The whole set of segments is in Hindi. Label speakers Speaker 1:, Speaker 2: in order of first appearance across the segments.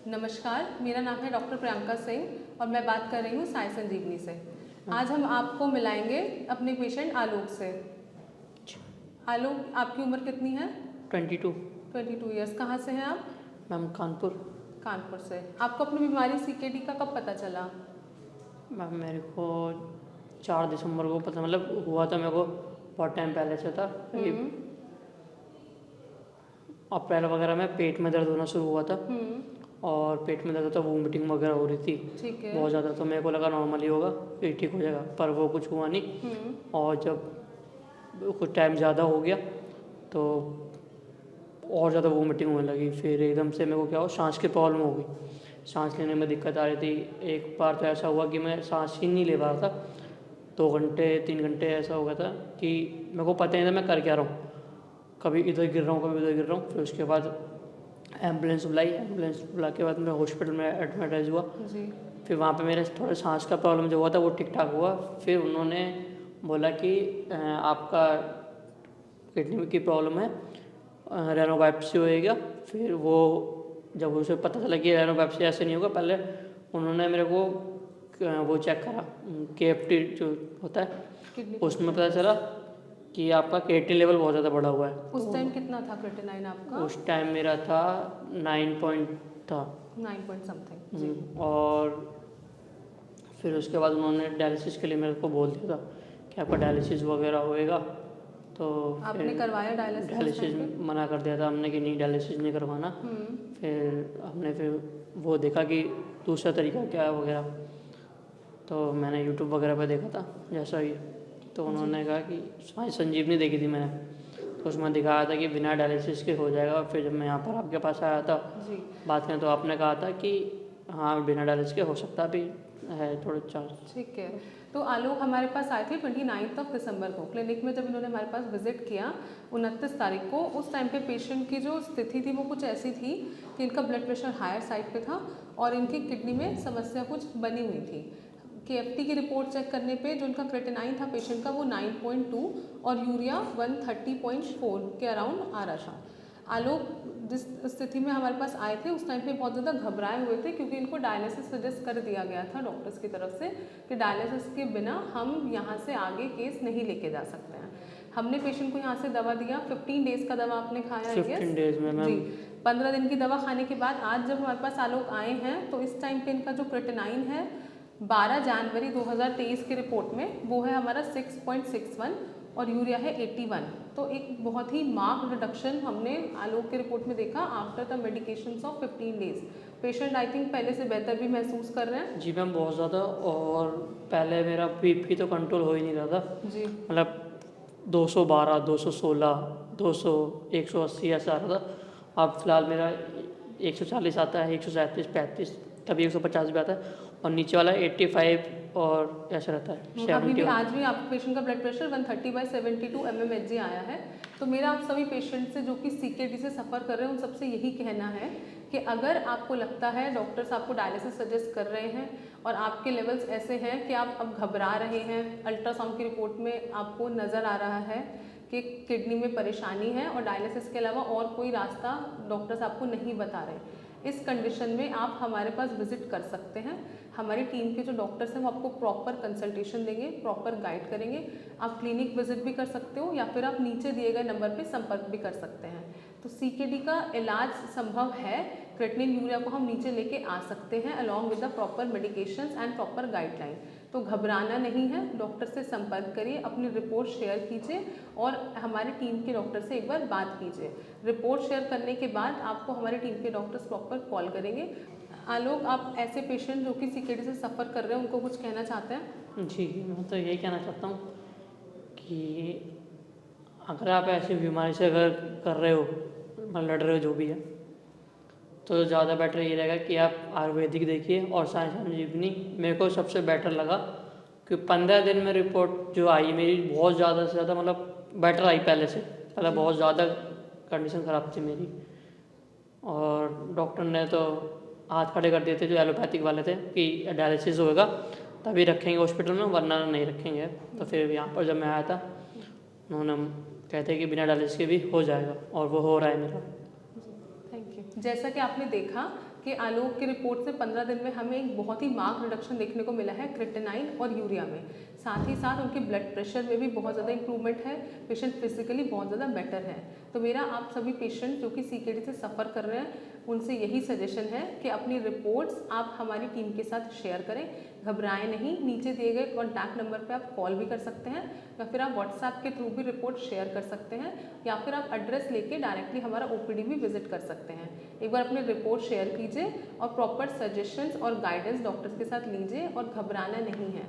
Speaker 1: नमस्कार, मेरा नाम है डॉक्टर प्रियंका सिंह और मैं बात कर रही हूँ साई संजीवनी से। आज हम आपको मिलाएंगे अपने पेशेंट आलोक से। आलोक, आपकी उम्र कितनी है?
Speaker 2: 22।
Speaker 1: 22 ईयर्स। कहाँ से हैं आप?
Speaker 2: मैम कानपुर।
Speaker 1: कानपुर से। आपको अपनी बीमारी सीकेडी का कब पता चला?
Speaker 2: मैम मेरे को 4 दिसंबर को पता मतलब हुआ था, मेरे को बहुत टाइम पहले से था। अप्रैल वगैरह में पेट में दर्द होना शुरू हुआ था और पेट में दर्द था, वोमिटिंग वगैरह हो रही थी
Speaker 1: ठीक है।
Speaker 2: बहुत ज़्यादा। तो मेरे को लगा नॉर्मल ही होगा, फिर ठीक हो जाएगा, पर वो कुछ हुआ नहीं। और जब कुछ टाइम ज़्यादा हो गया तो और ज़्यादा वोमिटिंग होने लगी। फिर एकदम से मेरे को क्या हुआ, सांस की प्रॉब्लम हो गई, सांस लेने में दिक्कत आ रही थी। एक बार तो ऐसा हुआ कि मैं सांस ही नहीं ले पा रहा था, 2 घंटे 3 घंटे ऐसा हो गया था कि मेरे को पता नहीं था मैं कर क्या रहा हूँ, कभी इधर गिर रहा हूँ कभी उधर गिर रहा हूँ। फिर उसके बाद एम्बुलेंस बुलाई, एम्बुलेंस बुला के बाद मैं हॉस्पिटल में एडमिट हुआ
Speaker 1: जी।
Speaker 2: फिर वहाँ पे मेरे थोड़ा सांस का प्रॉब्लम जो हुआ था वो ठीक ठाक हुआ। फिर उन्होंने बोला कि आपका किडनी की प्रॉब्लम है, रेनोबायोप्सी होएगा। फिर वो जब उसे पता चला कि रेनोबायोप्सी ऐसे नहीं होगा, पहले उन्होंने मेरे को वो चेक करा, KFT जो होता है
Speaker 1: किडनी
Speaker 2: उसमें पता चला कि आपका क्रिएटिनिन लेवल बहुत ज़्यादा बढ़ा हुआ है।
Speaker 1: उस टाइम कितना था क्रिएटिनिन आपका?
Speaker 2: उस टाइम मेरा था 9 पॉइंट था।
Speaker 1: 9 पॉइंट समथिंग। जी।
Speaker 2: और फिर उसके बाद उन्होंने डायलिसिस के लिए मेरे को बोल दिया था कि आपका डायलिसिस वगैरह होएगा। तो
Speaker 1: आपने करवाया डायलिसिस?
Speaker 2: डायलिसिस मना कर दिया था हमने कि नहीं डायलिसिस नहीं करवाना। फिर हमने वो देखा कि दूसरा तरीका क्या है वगैरह, तो मैंने यूट्यूब वगैरह पे देखा था जैसा ही। तो उन्होंने कहा कि साई संजीवनी देखी थी मैंने, तो उसमें दिखाया था कि बिना डायलिसिस के हो जाएगा। फिर जब मैं यहाँ पर आपके पास आया था
Speaker 1: जी।
Speaker 2: बात करें तो आपने कहा था कि हाँ बिना डायलिसिस के हो सकता भी है थोड़े चांस।
Speaker 1: ठीक है। तो आलोक हमारे पास आए थे 29 दिसंबर को क्लिनिक में। जब इन्होंने हमारे पास विजिट किया 29 तारीख को, उस टाइम पे पेशेंट की जो स्थिति थी वो कुछ ऐसी थी कि इनका ब्लड प्रेशर हायर साइड पे था और इनकी किडनी में समस्या कुछ बनी हुई थी। KFT की रिपोर्ट चेक करने पे जो इनका क्रिएटिनिन था पेशेंट का वो 9.2 और यूरिया 130.4 के अराउंड आ रहा था। आलोक जिस स्थिति में हमारे पास आए थे उस टाइम पे बहुत ज़्यादा घबराए हुए थे, क्योंकि इनको डायलिसिस सजेस्ट कर दिया गया था डॉक्टर्स की तरफ से कि डायलिसिस के बिना हम यहाँ से आगे केस नहीं लेके जा सकते हैं। हमने पेशेंट को यहाँ से दवा दिया, 15 डेज़ का दवा आपने खाया है?
Speaker 2: 15 डेज में
Speaker 1: जी।
Speaker 2: मैम
Speaker 1: 15 दिन की दवा खाने के बाद आज जब हमारे पास आलोक आए हैं तो इस टाइम पे इनका जो क्रिएटिनिन है 12 जनवरी 2023 की रिपोर्ट में वो है हमारा 6.61 और यूरिया है 81। तो एक बहुत ही मार्क्ड रिडक्शन हमने आलोक के रिपोर्ट में देखा after the medications of 15 days. Patient I think पहले से बेहतर भी महसूस कर रहे हैं।
Speaker 2: जी मैम बहुत ज़्यादा। और पहले मेरा BP तो कंट्रोल हो ही नहीं रहा था
Speaker 1: जी।
Speaker 2: मतलब 212 216 200 180 ऐसा आ रहा था। अब फिलहाल मेरा 140 आता है, 137 35 कभी 150 भी आता है और नीचे वाला 85 और ऐसा रहता है
Speaker 1: अभी भी
Speaker 2: 71।
Speaker 1: आज भी आप पेशेंट का ब्लड प्रेशर 130/72 mmHg आया है। तो मेरा आप सभी पेशेंट से जो कि CKD से सफ़र कर रहे हैं उन सबसे यही कहना है कि अगर आपको लगता है डॉक्टर्स आपको डायलिसिस सजेस्ट कर रहे हैं और आपके लेवल्स ऐसे हैं कि आप अब घबरा रहे हैं, अल्ट्रासाउंड की रिपोर्ट में आपको नज़र आ रहा है कि किडनी में परेशानी है और डायलिसिस के अलावा और कोई रास्ता डॉक्टर्स आपको नहीं बता रहे, इस कंडीशन में आप हमारे पास विजिट कर सकते हैं। हमारी टीम के जो डॉक्टर्स हैं वो आपको प्रॉपर कंसल्टेशन देंगे, प्रॉपर गाइड करेंगे। आप क्लिनिक विजिट भी कर सकते हो या फिर आप नीचे दिए गए नंबर पे संपर्क भी कर सकते हैं। तो CKD का इलाज संभव है, क्रिएटिनिन यूरिया को हम नीचे लेके आ सकते हैं along with the proper medications and proper guideline. तो घबराना नहीं है, डॉक्टर से संपर्क करिए, अपनी रिपोर्ट शेयर कीजिए और हमारी टीम के डॉक्टर से एक बार बात कीजिए। रिपोर्ट शेयर करने के बाद आपको हमारी टीम के डॉक्टर्स प्रॉपर कॉल करेंगे। आलोक, आप ऐसे पेशेंट जो कि CKD से सफ़र कर रहे हैं उनको कुछ कहना चाहते हैं?
Speaker 2: जी मैं तो यही कहना चाहता हूँ कि अगर आप ऐसी बीमारी से अगर कर रहे हो लड़ रहे हो जो भी है, तो ज़्यादा बेटर ये रहेगा कि आप आयुर्वेदिक देखिए और साई संजीवनी मेरे को सबसे बेटर लगा। कि 15 दिन में रिपोर्ट जो आई मेरी बहुत ज़्यादा से ज़्यादा मतलब बेटर आई पहले से, पहले बहुत ज़्यादा कंडीशन ख़राब थी मेरी और डॉक्टर ने तो हाथ खड़े कर दिए थे जो एलोपैथिक वाले थे कि डायलिसिस होएगा तभी रखेंगे हॉस्पिटल में वरना नहीं रखेंगे। तो फिर यहाँ पर जब मैं आया था उन्होंने कहते कि बिना डायलिसिस के भी हो जाएगा और वो हो रहा है मेरा।
Speaker 1: Thank you. जैसा कि आपने देखा के आलोक की रिपोर्ट से 15 दिन में हमें एक बहुत ही मार्क रिडक्शन देखने को मिला है क्रिएटिनाइन और यूरिया में। साथ ही साथ उनके ब्लड प्रेशर में भी बहुत ज़्यादा इंप्रूवमेंट है, पेशेंट फिजिकली बहुत ज़्यादा बेटर है। तो मेरा आप सभी पेशेंट जो कि CKD से सफ़र कर रहे हैं उनसे यही सजेशन है कि अपनी रिपोर्ट्स आप हमारी टीम के साथ शेयर करें, घबराएं नहीं। नीचे दिए गए कॉन्टैक्ट नंबर पे आप कॉल भी कर सकते हैं या फिर आप व्हाट्सएप के थ्रू भी रिपोर्ट शेयर कर सकते हैं, या फिर आप एड्रेस लेके डायरेक्टली हमारा OPD भी विजिट कर सकते हैं। एक बार अपनी रिपोर्ट शेयर कीजिए और प्रॉपर सजेशंस और गाइडेंस डॉक्टर्स के साथ लीजिए और घबराना नहीं है।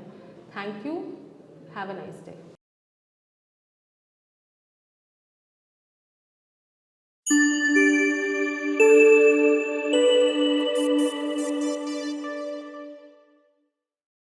Speaker 1: Thank you, have a nice day.